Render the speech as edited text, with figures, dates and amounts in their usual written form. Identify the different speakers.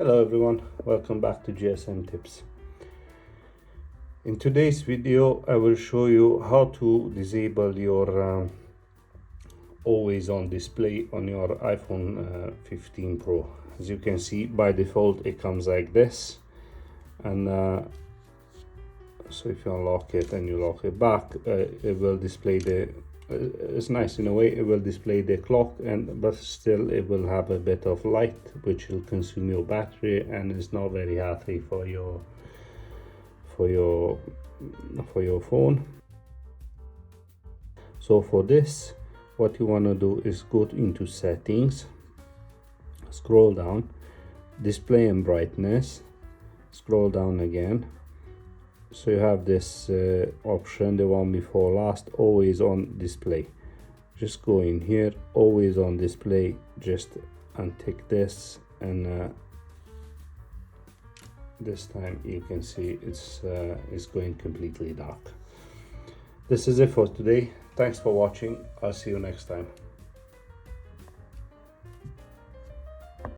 Speaker 1: Hello everyone, welcome back to GSM Tips. In today's video I will show you how to disable your always on display on your iPhone 15 Pro. As you can see, by default it comes like this, and so if you unlock it and you lock it back, it will display the it's nice in a way. It will display the clock, but still it will have a bit of light which will consume your battery and is not very healthy for your phone. So for this, what you want to do is go into settings, scroll down, display and brightness, scroll down again. So you have this option, the one before last, always on display. Just go in here, always on display, just untick this, and this time you can see it's going completely dark. This is it for today. Thanks for watching. I'll see you next time.